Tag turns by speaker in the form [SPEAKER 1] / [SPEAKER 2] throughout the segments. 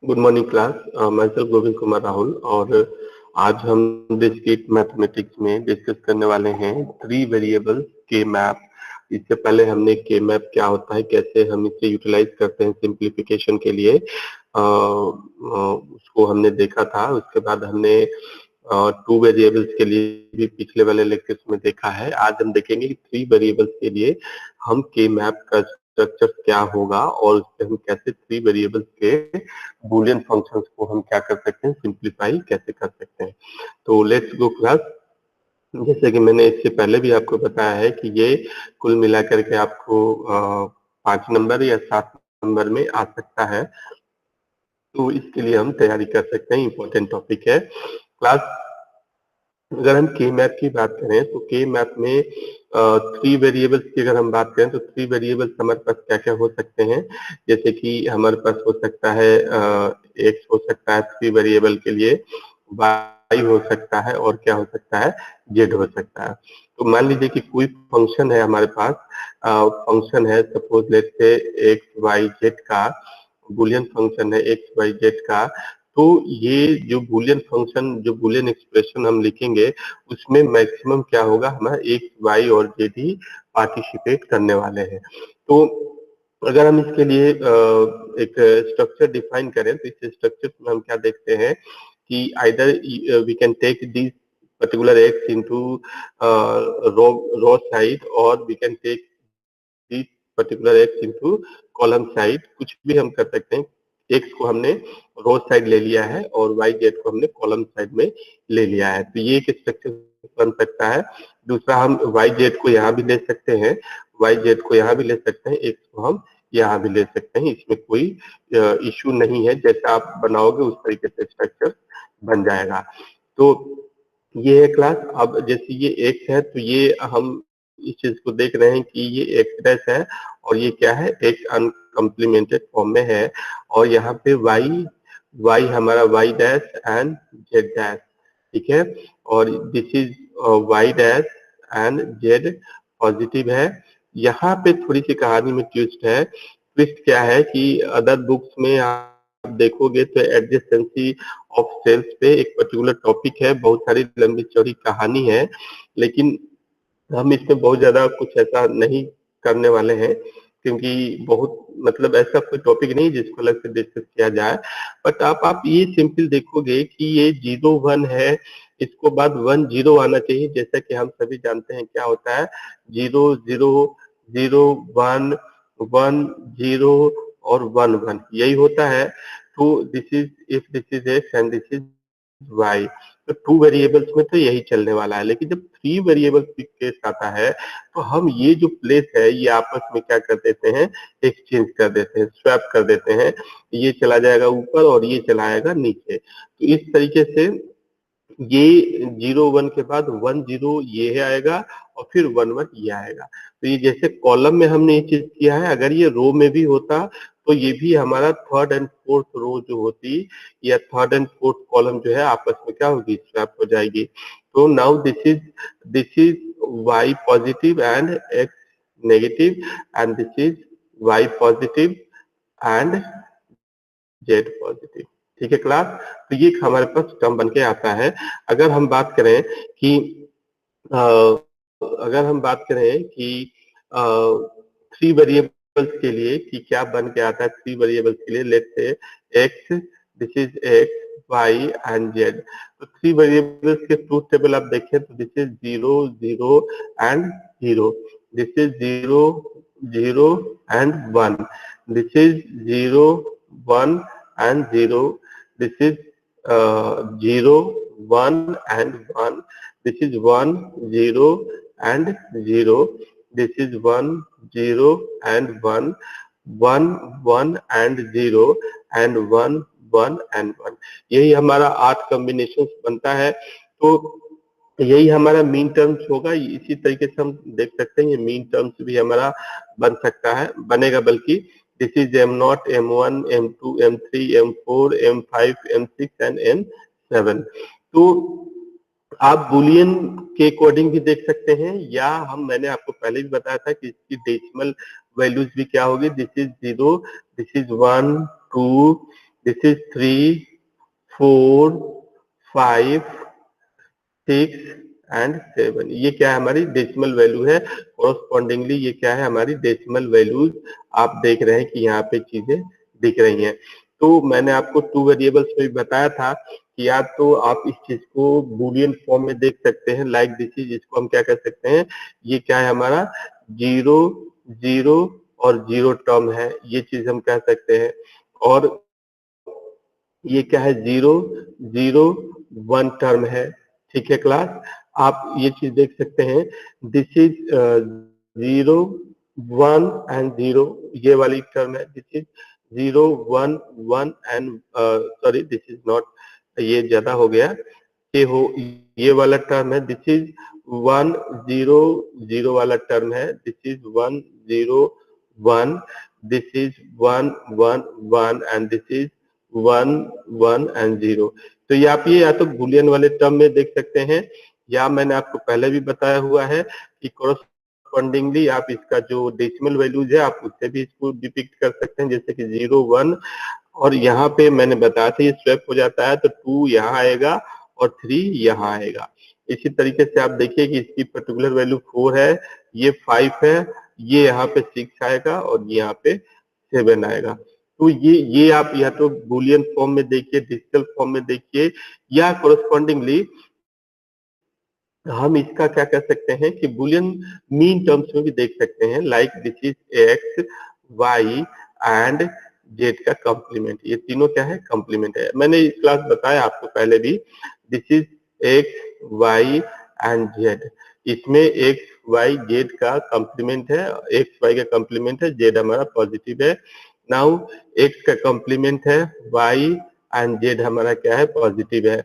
[SPEAKER 1] Good morning class. मैं sir Govind Kumar Rahul और आज हम डिस्क्रीट मैथमेटिक्स में डिस्कस करने वाले हैं थ्री वेरिएबल्स के मैप। इससे पहले हमने के मैप क्या होता है, कैसे हम इसे यूटिलाइज करते हैं सिंप्लीफिकेशन के लिए, उसको हमने देखा था। उसके बाद हमने टू वेरिएबल्स के लिए भी पिछले वाले लेक्चर्स में देखा है। आज हम देखेंगे कि थ्री वेरिएबल्स के लिए हम के मैप का स्ट्रक्चर क्या होगा और उससे हम कैसे थ्री वेरिएबल्स के बूलियन फंक्शंस को हम क्या कर सकते हैं, सिंप्लीफाई कैसे कर सकते हैं। तो लेट्स गो क्लास। जैसे कि मैंने इससे पहले भी आपको बताया है कि ये कुल मिलाकर के आपको 5 नंबर या 7 नंबर में आ सकता है। तो इसके लिए हम तैयारी कर सकते हैं, इंपॉर्टेंट टॉपिक है क्लास। अगर हम के मैप की बात करें तो के मैप में थ्री वेरिएबल्स की अगर हम बात करें तो थ्री वेरिएबल्स हमारे पास क्या क्या हो सकते हैं। जैसे कि हमारे पास हो सकता है एक्स हो सकता है थ्री वेरिएबल के लिए, वाई हो सकता है और क्या हो सकता है, जेड हो सकता है। तो मान लीजिए कि कोई फंक्शन है हमारे पास, फंक्शन है सपोज लेट से एक्स वाई जेड का, बुलियन फंक्शन है एक्स वाई जेड का। तो ये जो बूलियन फंक्शन, जो बूलियन एक्सप्रेशन हम लिखेंगे उसमें मैक्सिमम क्या होगा, हमारा एक्स वाई और जेड ही पार्टिसिपेट करने वाले हैं। तो अगर हम इसके लिए एक स्ट्रक्चर डिफाइन करें तो इस स्ट्रक्चर में हम क्या देखते हैं कि either we can take this particular X into row side और we can take this particular X into column side. कुछ भी हम कर सकते हैं। एक्स को हमने रो साइड ले लिया है और वाई जेड को हमने कॉलम साइड में ले लिया है, तो ये एक स्ट्रक्चर बन सकता है। दूसरा, हम वाई जेड को यहाँ भी ले सकते हैं, वाई जेड को यहाँ भी ले सकते हैं, एक्स को हम यहाँ भी ले सकते हैं। इसमें कोई इश्यू नहीं है, जैसा आप बनाओगे उस तरीके से स्ट्रक्चर बन जाएगा। तो ये है क्लास। अब जैसे ये एक्स है तो ये हम इस चीज को देख रहे हैं कि ये एक्स डैश है और ये क्या है, एक्स अनकम्प्लीमेंटेड फॉर्म में है। और यहाँ पे वाई, वाई हमारा Y dash and Z dash, ठीक है। और this is Y dash and Z positive है। यहाँ पे थोड़ी सी कहानी में ट्विस्ट है। ट्विस्ट क्या है कि अदर बुक्स में आप देखोगे तो एडजेसेंसी ऑफ सेल्स पे एक पर्टिकुलर टॉपिक है, बहुत सारी लंबी चौड़ी कहानी है, लेकिन हम इसमें बहुत ज्यादा कुछ ऐसा नहीं करने वाले हैं क्योंकि बहुत मतलब ऐसा कोई टॉपिक नहीं जिसको अलग से डिस्कस किया जाए। बट आप ये सिंपल देखोगे कि ये 0 1 है, इसको बाद 1 0 आना चाहिए। जैसा कि हम सभी जानते हैं क्या होता है, 0 0 0 1 1 0 और 1 1 यही होता है। तो this is, if this is X and this is Y, तो टू वेरिएबल्स में तो यही चलने वाला है। लेकिन जब थ्री वेरिएबल्स केस आता है तो हम ये जो प्लेस है ये आपस में क्या कर देते हैं, एक्सचेंज कर देते हैं, स्वैप कर देते हैं। ये चला जाएगा ऊपर और ये चला आएगा नीचे। तो इस तरीके से ये 0 1 के बाद 1 0 ये आएगा और फिर 1 1 ये आएगा। तो ये जैसे कॉलम में हमने ये चीज किया है, अगर ये रो में भी होता तो ये भी हमारा थर्ड एंड फोर्थ रो जो होती या थर्ड एंड फोर्थ कॉलम जो है आपस में क्या होगी, स्वैप हो जाएगी। तो now this is y positive and x negative and this is y positive and z positive, ठीक है क्लास। तो ये हमारे पास टर्म बन के आता है। अगर हम बात करें कि अगर हम बात करें कि थ्री वेरिएबल्स के लिए कि क्या बन के आता है, थ्री वेरिएबल्स के लिए let's say X, this is X Y and Z. तो थ्री वेरिएबल्स के ट्रूथ टेबल आप देखें तो this is 0 0 and 0, this is 0 0 and 1, this is 0 1 and 0, this is 0 1 and 1, this is 1 0 and 0, this is 1 0 and 1, 1 1 and 0 and 1 1 and 1। यही हमारा 8 combination बनता है। तो यही हमारा मीन टर्म्स होगा। इसी तरीके से हम देख सकते हैं ये मीन टर्म्स भी हमारा बन सकता है, बनेगा। बल्कि this is m0 m1 m2 m3 m4 m5 m6 and m7। तो आप बुलियन के अकॉर्डिंग भी देख सकते हैं, या मैंने आपको पहले भी बताया था कि इसकी डेसिमल वैल्यूज भी क्या होगी, this is 0, this is 1 2 this is 3, 4, 5, 6 and 7। ये क्या है, हमारी डेसिमल वैल्यू है। कोरस्पॉन्डिंगली ये क्या है, हमारी डेसिमल वैल्यूज आप देख रहे हैं कि यहाँ पे चीजें दिख रही हैं। तो मैंने आपको टू वेरिएबल्स में भी बताया था कि या तो आप इस चीज को बूलियन फॉर्म में देख सकते हैं, लाइक दिस इज, इसको हम क्या कर सकते हैं, ये क्या है हमारा 0, 0 और 0 टर्म है, ये चीज हम कह सकते हैं। और ये क्या है, 0, 0, 1 टर्म है। ठीक है क्लास, आप ये चीज देख सकते हैं, दिस इज 0, 1 एंड 0, ये वाली टर्म है। This is 0, 1, 1 and sorry this is not, ये ज्यादा हो गया, ये हो, ये वाला टर्म है। दिस इज 1, 0, 0 वाला टर्म है। This is 1, 0, 1, this is 1, 1, 1 and this is 1, 1 and 0। तो ये आप ये या तो बूलियन वाले टर्म में देख सकते हैं, या मैंने आपको पहले भी बताया हुआ है कि कोरस्पॉन्डिंगली आप इसका जो डेसिमल वैल्यूज है आप उससे भी इसको डिपिक्ट कर सकते हैं, जैसे कि 0, 1, और यहाँ पे मैंने बताया था ये स्वैप हो जाता है तो 2 यहाँ आएगा और 3 यहाँ आएगा। इसी तरीके से आप देखिए कि इसकी पर्टिकुलर वैल्यू 4 है, ये 5 है, ये यहाँ पे 6 आएगा और यहाँ पे 7 आएगा। तो ये आप या तो बूलियन फॉर्म में देखिए, डिजिटल फॉर्म में देखिए, या कोरस्पॉन्डिंगली हम इसका क्या कर सकते हैं कि बूलियन मीन टर्म्स में भी देख सकते हैं, like this is X, Y and Z का कॉम्प्लीमेंट। ये तीनों क्या है, कॉम्प्लीमेंट है। मैंने इस क्लास बताया आपको पहले भी, this is X, Y and Z. इसमें एक्स, वाई, जेड का कॉम्प्लीमेंट है, एक्स वाई का कॉम्प्लीमेंट है, जेड हमारा पॉजिटिव है। नाउ एक्स का कॉम्प्लीमेंट है, वाई एंड जेड हमारा क्या है, पॉजिटिव है।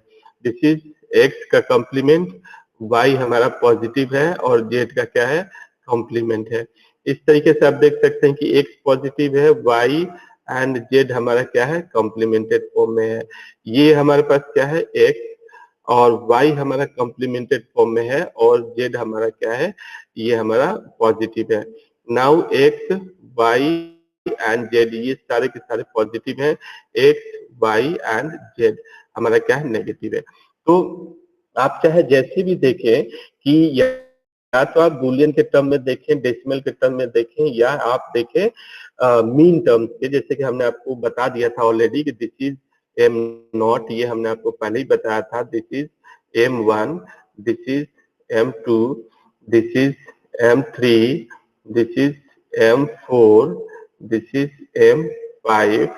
[SPEAKER 1] दिस इज एक्स का कॉम्प्लीमेंट, वाई हमारा पॉजिटिव है और जेड का क्या है, कॉम्प्लीमेंट है। इस तरीके से आप देख सकते हैं कि एक्स पॉजिटिव है, वाई एंड जेड हमारा क्या है, कॉम्प्लीमेंटेड फॉर्म में है। ये हमारे पास क्या है, एक्स और वाई हमारा कॉम्प्लीमेंटेड फॉर्म में है और जेड हमारा क्या है, ये हमारा पॉजिटिव है। Now X, Y and Z ये सारे के सारे पॉजिटिव है, एक्स, वाई एंड जेड हमारा क्या है, नेगेटिव है। तो आप चाहे जैसे भी देखें कि या तो आप बूलियन के टर्म में देखें, डेसिमल के टर्म में देखें, या आप देखें मीन टर्म्स के, जैसे कि हमने आपको बता दिया था ऑलरेडी कि दिस इज एम नॉट, ये हमने आपको पहले ही बताया था, this is M1, this is M2, this is M3, this is M4, this is M5,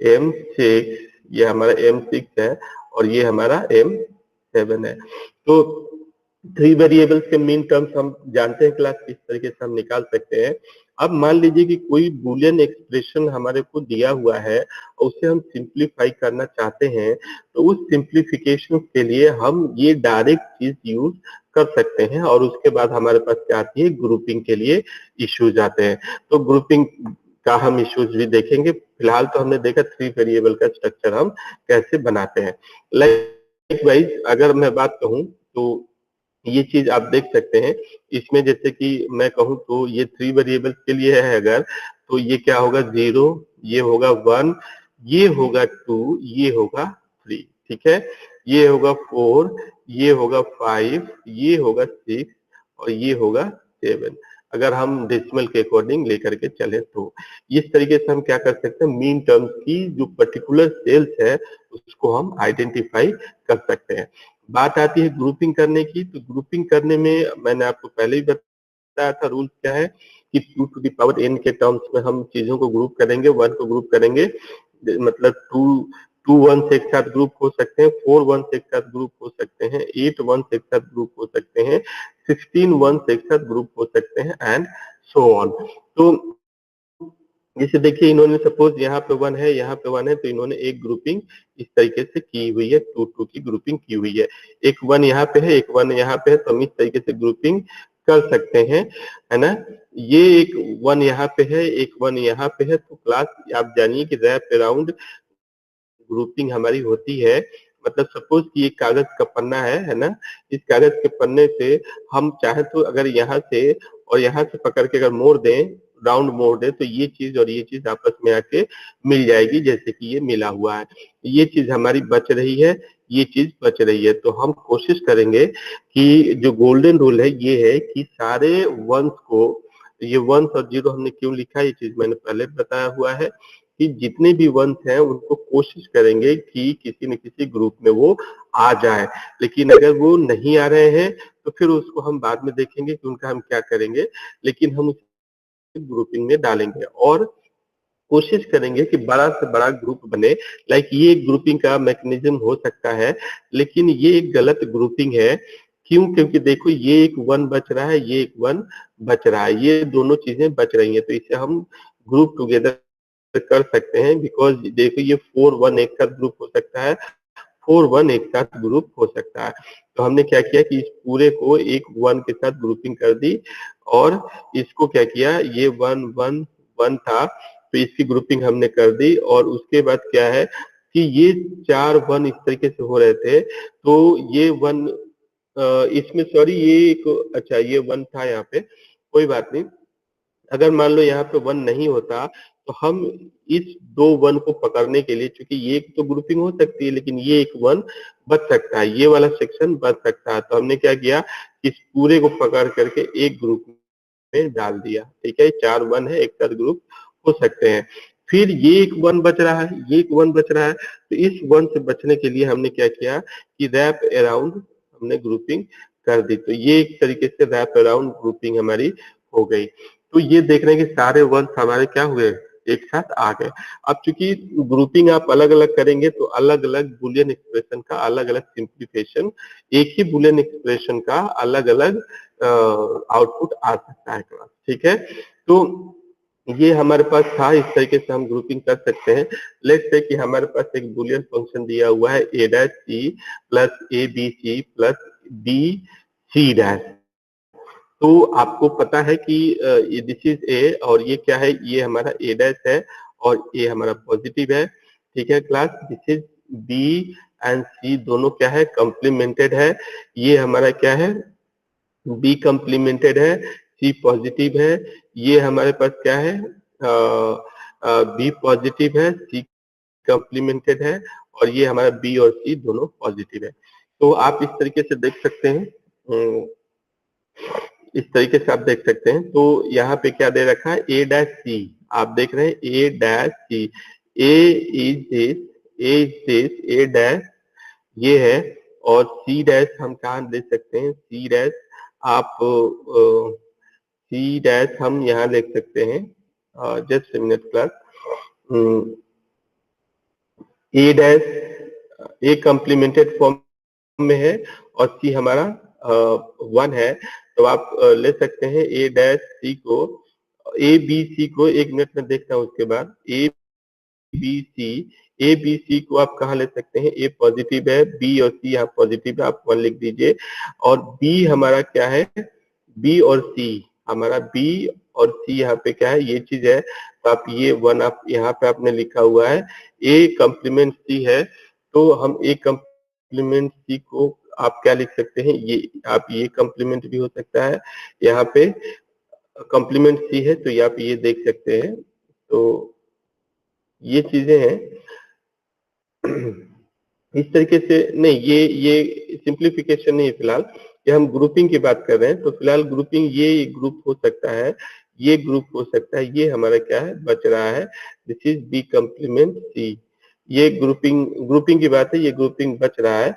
[SPEAKER 1] M6, ये हमारा M6 है और ये हमारा M7 है। तो थ्री वेरिएबल्स के मीन टर्म्स हम जानते हैं क्लास, किस तरीके से हम निकाल सकते हैं। अब मान लीजिए कि कोई बूलियन एक्सप्रेशन हमारे को दिया हुआ है और उसे हम सिंप्लीफाई करना चाहते हैं, तो उस सिंप्लीफिकेशन के लिए हम ये डायरेक्ट चीज यूज कर सकते हैं और उसके बाद हमारे पास क्या आती है, ग्रुपिंग के लिए इश्यूज आते हैं। तो ग्रुपिंग का हम इश्यूज भी देखेंगे। फिलहाल तो हमने देखा थ्री वेरिएबल का स्ट्रक्चर हम कैसे बनाते हैं। लाइक वाइज अगर मैं बात कहूँ तो ये चीज आप देख सकते हैं, इसमें जैसे कि मैं कहूँ तो ये थ्री वेरिएबल्स के लिए है अगर, तो ये क्या होगा, 0, ये होगा 1, ये होगा 2, ये होगा 3, ठीक है, ये होगा 4, ये होगा 5, ये होगा 6 और ये होगा 7, अगर हम डेसिमल के अकॉर्डिंग लेकर के चले तो। इस तरीके से हम क्या कर सकते हैं, मीन टर्म्स की जो पर्टिकुलर सेल्स है उसको हम आइडेंटिफाई कर सकते हैं। बात आती है ग्रुपिंग करने की, तो ग्रुपिंग करने में मैंने आपको पहले ही बताया था रूल क्या है कि 2 टू द पावर n के टर्म्स में हम चीजों को ग्रुप करेंगे, 1 को ग्रुप करेंगे, मतलब 2 1 से एक साथ ग्रुप हो सकते हैं, 4 1 से एक साथ ग्रुप हो सकते हैं, 8 1 से एक साथ ग्रुप हो सकते हैं, 16 1 से एक साथ ग्रुप हो सकते हैं एंड सो ऑन। तो जैसे देखिए इन्होंने सपोज यहाँ पे 1 है, यहाँ पे 1 है, तो इन्होंने एक ग्रुपिंग इस तरीके से की हुई है, 2 2 की ग्रुपिंग की हुई है। एक 1 यहाँ पे है, एक 1 यहाँ पे है, तो हम इस तरीके से ग्रुपिंग कर सकते हैं, है ना। ये एक 1 यहाँ पे है, एक 1 यहाँ पे है, तो क्लास आप जानिए कि रैप अराउंड ग्रुपिंग हमारी होती है। मतलब सपोज कि एक कागज का पन्ना है ना, इस कागज के पन्ने से हम चाहे तो अगर यहाँ से और यहाँ से पकड़ के अगर मोड़ दें राउंड मोड है तो ये चीज और ये चीज आपस में आके मिल जाएगी, जैसे कि ये मिला हुआ है। ये चीज हमारी बच रही है, ये चीज बच रही है। तो हम कोशिश करेंगे कि जो गोल्डन रूल है ये है कि सारे वंस को, ये वंस और जीरो हमने क्यों लिखा है ये चीज मैंने पहले बताया हुआ है, कि जितने भी वंस हैं उनको कोशिश करेंगे कि किसी न किसी ग्रुप में वो आ जाए। लेकिन अगर वो नहीं आ रहे हैं तो फिर उसको हम बाद में देखेंगे कि उनका हम क्या करेंगे, लेकिन हम ग्रुपिंग में डालेंगे और कोशिश करेंगे कि बड़ा से बड़ा ग्रुप बने। लाइक ये एक ग्रुपिंग का मैकेनिज्म हो सकता है, लेकिन ये एक गलत ग्रुपिंग है। क्यों? क्योंकि देखो ये एक वन बच रहा है, ये एक वन बच रहा है, ये दोनों चीजें बच रही हैं, तो इसे हम ग्रुप टुगेदर कर सकते हैं। बिकॉज देखो ये 4 1 एक साथ ग्रुप हो सकता है, 4 1 एक साथ ग्रुप हो सकता है। तो हमने क्या किया कि इस पूरे को एक वन के साथ ग्रुपिंग कर दी और इसको क्या किया, ये 1 1 1 था तो इसकी ग्रुपिंग हमने कर दी। और उसके बाद क्या है कि ये 4 1 इस तरीके से हो रहे थे, तो ये वन इसमें सॉरी ये एक, अच्छा ये वन था यहाँ पे, कोई बात नहीं। अगर मान लो यहाँ पे वन नहीं होता तो हम इस 2 1 को पकड़ने के लिए, चूंकि ये एक तो ग्रुपिंग हो सकती है लेकिन ये एक वन बच सकता है, ये वाला सेक्शन बच सकता है, तो हमने क्या किया, इस पूरे को पकड़ करके एक ग्रुप में डाल दिया। ठीक है, 4 1 है, एक साथ ग्रुप हो सकते हैं। फिर ये एक वन बच रहा है, ये एक वन बच रहा है, तो इस वन से बचने के लिए हमने क्या किया कि रैप अराउंड हमने ग्रुपिंग कर दी। तो ये एक तरीके से रैप अराउंड ग्रुपिंग हमारी हो गई। तो ये देख रहे हैं कि सारे वंस हमारे क्या हुए, एक साथ आ गए। अब चूंकि ग्रुपिंग आप अलग अलग करेंगे तो अलग अलग बुलियन एक्सप्रेशन का अलग अलग सिंप्लीफिकेशन, एक ही बुलियन एक्सप्रेशन का अलग अलग आउटपुट आ सकता है क्लास। ठीक है, तो ये हमारे पास था, इस तरीके से हम ग्रुपिंग कर सकते हैं। लेट्स से कि हमारे पास एक बुलियन फंक्शन दिया हुआ है a dash c plus A B C plus B C dash. तो आपको पता है कि ये दिस इज ए और ये क्या है, ये हमारा ए डैश है और ये हमारा पॉजिटिव है। ठीक है class, this is B and C दोनों क्या है, कॉम्प्लीमेंटेड है। ये हमारा क्या है, बी कॉम्प्लीमेंटेड है, सी पॉजिटिव है। ये हमारे पास क्या है, बी पॉजिटिव है, सी कॉम्प्लीमेंटेड है और ये हमारा बी और सी दोनों पॉजिटिव है। तो आप इस तरीके से देख सकते हैं, इस तरीके से आप देख सकते हैं। तो यहाँ पे क्या दे रखा है, ए डैश सी, आप देख रहे हैं A dash C, A is this, A is this, A dash ये है और सी डैश हम कहाँ दे सकते हैं, सी डैश आप सी डैश हम यहाँ लिख सकते हैं, जस्ट मिनट क्लास, ए डैश ए कॉम्प्लीमेंटेड फॉर्म में है और सी हमारा 1 है। तो आप ले सकते हैं ए डैश सी को, ए बी सी को, एक मिनट में देखता हूँ उसके बाद, ए बी सी, ए बी सी को आप कहाँ ले सकते हैं, ए पॉजिटिव है, बी और सी यहाँ पॉजिटिव है, आप 1 लिख दीजिए। और बी हमारा क्या है, बी और सी, हमारा बी और सी यहाँ पे क्या है, ये चीज है, तो आप ये 1 आप यहाँ पे आपने लिखा हुआ है, ए कॉम्प्लीमेंट सी है, तो हम ए कॉम्प्लीमेंट सी को आप क्या लिख सकते हैं, ये आप ये कॉम्प्लीमेंट भी हो सकता है, यहाँ पे कॉम्प्लीमेंट सी है तो ये आप ये देख सकते हैं। तो ये चीजें हैं। इस तरीके से नहीं, ये सिंप्लीफिकेशन नहीं है फिलहाल, ये हम ग्रुपिंग की बात कर रहे हैं। तो फिलहाल ग्रुपिंग ये ग्रुप हो सकता है, ये ग्रुप हो सकता है, ये हमारा क्या है बच रहा है, this is B complement C. ये ग्रुपिंग ग्रुपिंग की बात है, ये ग्रुपिंग बच रहा है।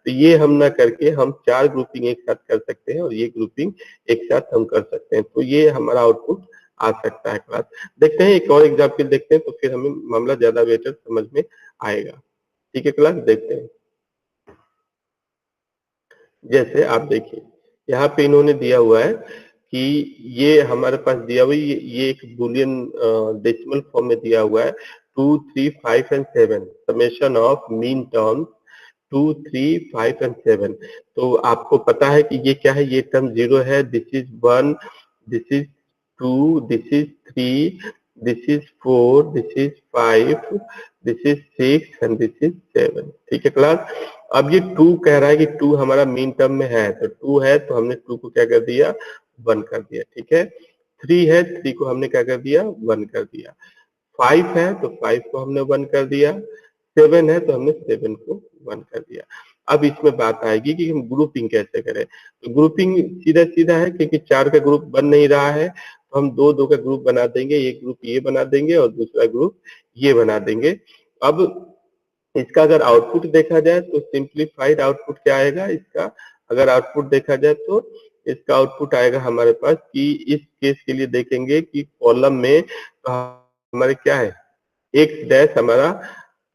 [SPEAKER 1] तो ये हम ना करके हम 4 ग्रुपिंग एक साथ कर सकते हैं और ये ग्रुपिंग एक साथ हम कर सकते हैं, तो ये हमारा आउटपुट आ सकता है क्लास। देखते हैं एक और एग्जाम्पल देखते हैं तो फिर हमें मामला ज्यादा बेटर समझ में आएगा। ठीक है क्लास, देखते हैं। जैसे आप देखिए यहाँ पे इन्होंने दिया हुआ है कि ये हमारे पास दिया हुआ ये एक बुलियन डेसिमल फॉर्म में दिया हुआ है, 2 3 5 and 7 summation of mean terms 2 3 5 and 7। तो आपको पता है कि ये क्या है, ये टर्म 0 है, this is 1, this is 2, this is 3, this is 4, this is 5, this is 6 and this is 7। ठीक है क्लास, अब ये 2 कह रहा है कि 2 हमारा मीन टर्म में है, तो 2 है तो हमने 2 को क्या कर दिया, 1 कर दिया। ठीक है, 3 है, 3 को हमने क्या कर दिया 1 कर दिया। 5 है तो 5 को हमने 1 कर दिया। 7 है तो हमने 7 को 1 कर दिया। अब इसमें बात आएगी कि हम ग्रुपिंग कैसे करें। तो ग्रुपिंग सीधा-सीधा है क्योंकि 4 का ग्रुप बन नहीं रहा है, तो हम 2-2 का ग्रुप बना देंगे, एक ग्रुप ये बना देंगे और दूसरा ग्रुप ये बना देंगे। अब इसका अगर आउटपुट देखा जाए तो सिंप्लीफाइड आउटपुट क्या आएगा इसका? अगर आउटपुट देखा जाए तो इसका आउटपुट आएगा हमारे पास कि इस केस के लिए देखेंगे कि कॉलम में हमारे क्या है, एक्स डैश हमारा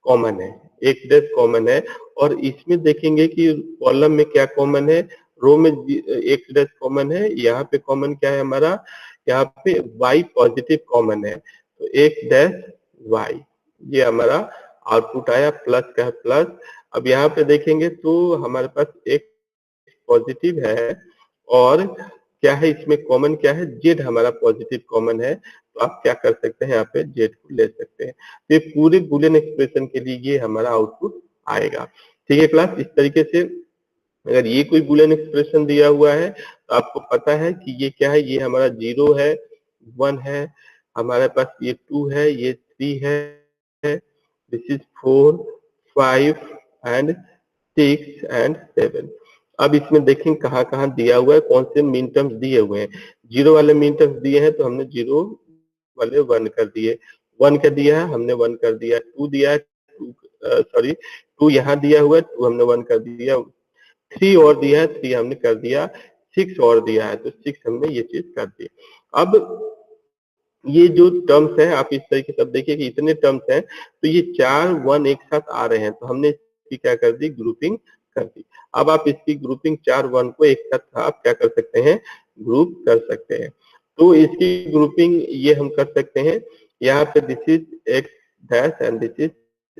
[SPEAKER 1] कॉमन है, एक्स डैश कॉमन है और इसमें देखेंगे कि कॉलम में क्या कॉमन है, रो में एक्स डैश कॉमन है, यहाँ पे कॉमन क्या है हमारा, यहाँ पे वाई पॉजिटिव कॉमन है, तो एक्स डैश वाई ये हमारा आउटपुट आया, प्लस का है प्लस। अब यहाँ पे देखेंगे तो हमारे पास एक पॉजिटिव है और क्या है इसमें कॉमन क्या है, जेड हमारा पॉजिटिव कॉमन है, तो आप क्या कर सकते हैं यहाँ पे जेड को ले सकते हैं। तो ये पूरे बूलियन एक्सप्रेशन के लिए ये हमारा आउटपुट आएगा। ठीक है क्लास, इस तरीके से अगर ये कोई बूलियन एक्सप्रेशन दिया हुआ है तो आपको पता है कि ये क्या है, ये हमारा 0 है, 1 है, हमारे पास ये 2 है, ये 3 है, दिस इज 4, 5 एंड 6 एंड 7। अब इसमें देखें कहाँ-कहाँ दिया हुआ है, कौन से मीन टर्म्स दिए हुए हैं। 0 वाले मीन टर्म्स दिए हैं तो हमने 0 वाले 1 कर दिए, 1 का दिया है हमने 1 कर दिया, 2 दिया है 2 सॉरी 2 यहाँ दिया हुआ है 2 हमने 1 कर दिया, 3 और दिया है 3 हमने कर दिया, 6 और दिया है तो 6 हमने ये चीज कर दी। अब ये जो टर्म्स है आप इस तरीके से अब देखिए कि इतने टर्म्स हैं तो ये 4 1 एक साथ आ रहे हैं तो हमने इसकी क्या कर दी ग्रुपिंग कर दी। अब आप इसकी ग्रुपिंग 4 1 को एक साथ आप क्या कर सकते हैं ग्रुप कर सकते हैं। तो इसकी ग्रुपिंग ये हम कर सकते हैं, यहाँ पे this is x dash and this is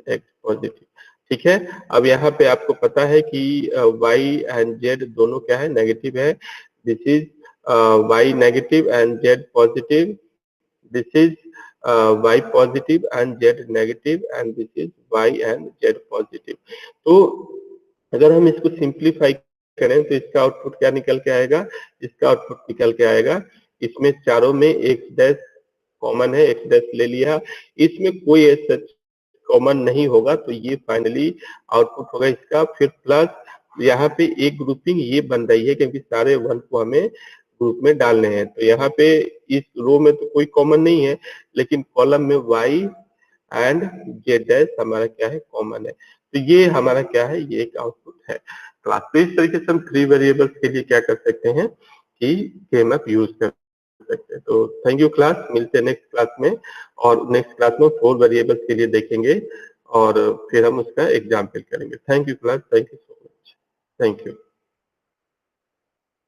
[SPEAKER 1] x positive. ठीक है, अब यहाँ पे आपको पता है कि y एंड z दोनों क्या है नेगेटिव है, this is y negative and z positive, this is y positive and z negative and this is y and z positive। तो अगर हम इसको सिंप्लीफाई करें तो इसका आउटपुट क्या निकल के आएगा, इसका आउटपुट निकल के आएगा, इसमें चारों में x डैश कॉमन है, x डैश ले लिया, इसमें कोई ऐसा कॉमन नहीं होगा तो ये फाइनली आउटपुट होगा इसका, फिर प्लस यहाँ पे एक ग्रुपिंग ये बन रही है क्योंकि सारे 1 को हमें ग्रुप में डालने हैं, तो यहाँ पे इस रो में तो कोई कॉमन नहीं है लेकिन कॉलम में y एंड z डैश हमारा क्या है कॉमन है, तो ये हमारा क्या है ये एक आउटपुट है क्लास। तो इस तरीके से हम 3 वेरिएबल्स के लिए क्या कर सकते हैं कि के-मैप यूज कर सकते हैं। तो थैंक यू क्लास, मिलते हैं नेक्स्ट क्लास में और नेक्स्ट क्लास में 4 वेरिएबल्स के लिए देखेंगे और फिर हम उसका एग्जाम्पल करेंगे। Thank you class, thank you so much, thank you.